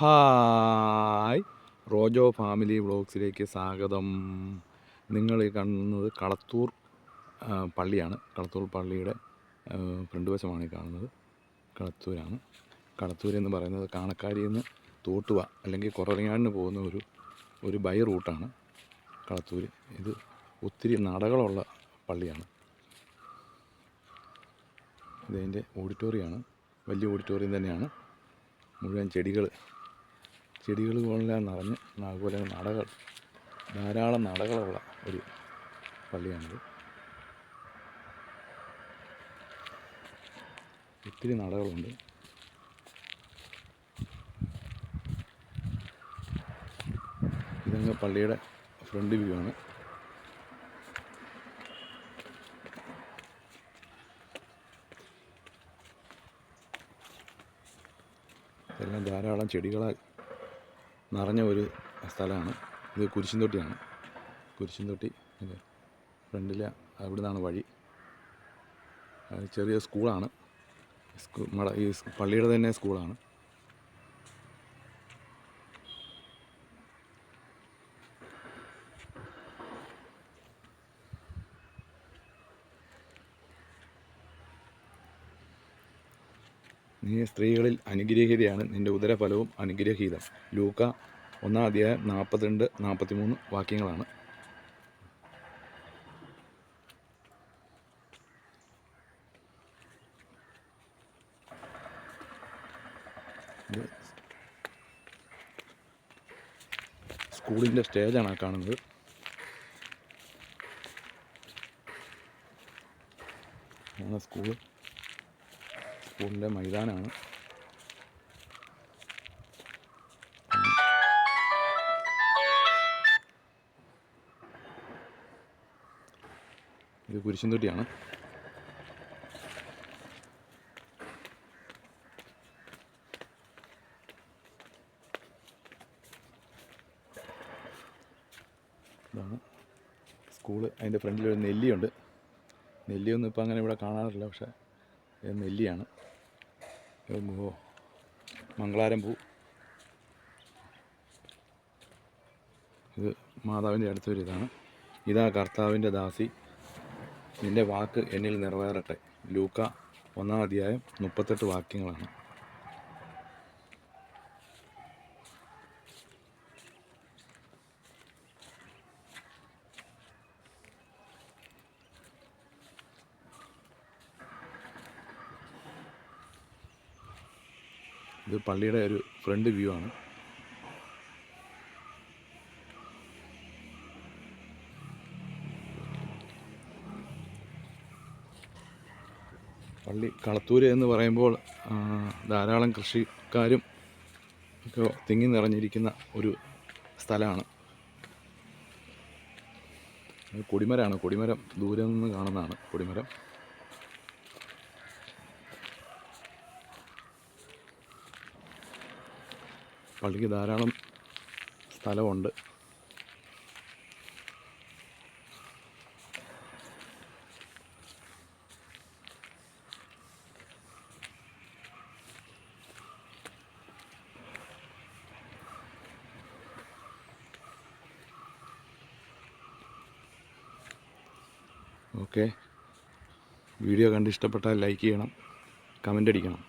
Hi, Rojo family വ്ളോഗ്സിലേക്ക് സ്വാഗതം. നിങ്ങൾ ഈ കാണുന്നത് കളത്തൂർ പള്ളിയാണ്. കളത്തൂർ പള്ളിയുടെ ഫ്രണ്ട് വശമാണ് ഈ കാണുന്നത്. കളത്തൂരാണ്. കളത്തൂർ എന്ന് പറയുന്നത് കാണക്കാരിയിൽ നിന്ന് തോട്ടുവ അല്ലെങ്കിൽ കുറവങ്ങാടിന് പോകുന്ന ഒരു ബൈ റൂട്ടാണ് കളത്തൂർ. ഇത് ഒത്തിരി നടകളുള്ള പള്ളിയാണ്. ഇതിൻ്റെ ഓഡിറ്റോറിയമാണ്, വലിയ ഓഡിറ്റോറിയം തന്നെയാണ്. മുഴുവൻ ചെടികൾ പോലെല്ലാം നിറഞ്ഞ്, അതുപോലെ ധാരാളം നടകളുള്ള ഒരു പള്ളിയാണിത്. ഒത്തിരി നടകളുണ്ട്. ഇതങ്ങ് പള്ളിയുടെ ഫ്രണ്ട് വ്യൂ ആണ്. ഇതെല്ലാം ധാരാളം ചെടികളാൽ നിറഞ്ഞ ഒരു സ്ഥലമാണ്. ഇത് കുരിശുംതൊട്ടിയാണ്. കുരിശുംതൊട്ടി ഫ്രണ്ടിൽ അവിടെ നിന്നാണ് വഴി. ചെറിയ സ്കൂളാണ്. ഈ പള്ളിയുടെ തന്നെ സ്കൂളാണ്. നീ സ്ത്രീകളിൽ അനുഗ്രഹീതയാണ്, നിൻ്റെ ഉദരഫലവും അനുഗ്രഹീതം. ലൂക്ക 1:42-43 വാക്യങ്ങളാണ്. ഇത് സ്കൂളിൻ്റെ സ്റ്റേജാണ് കാണുന്നത്. സ്കൂളിൻ്റെ മൈതാനമാണ്. ഇത് കുരിശുംതൊട്ടിയാണ്. ഇതാണ് സ്കൂള്. അതിൻ്റെ ഫ്രണ്ടിൽ ഒരു നെല്ലിയുണ്ട്. നെല്ലിയൊന്നും ഇപ്പം അങ്ങനെ ഇവിടെ കാണാറില്ല, പക്ഷേ നെല്ലിയാണ്. മംഗളാരം പൂ. ഇത് മാതാവിൻ്റെ അടുത്തൊരു ഇതാ കർത്താവിൻ്റെ ദാസി, നിൻ്റെ വാക്ക് എന്നിൽ നിറവേറട്ടെ. ലൂക്ക 1:38 വാക്യങ്ങളാണ്. ഇത് പള്ളിയുടെ ഒരു ഫ്രണ്ട് വ്യൂ ആണ്. പള്ളി കളത്തൂർ എന്ന് പറയുമ്പോൾ ധാരാളം കൃഷിക്കാരും ഒക്കെ തിങ്ങി നിറഞ്ഞിരിക്കുന്ന ഒരു സ്ഥലമാണ്. കൊടിമരം ദൂരെ നിന്ന് കാണുന്നതാണ് കൊടിമരം. പള്ളിക്ക് ധാരാളം സ്ഥലമുണ്ട്. ഓക്കെ, വീഡിയോ കണ്ട് ഇഷ്ടപ്പെട്ടാൽ ലൈക്ക് ചെയ്യണം, കമൻ്റ് അടിക്കണം.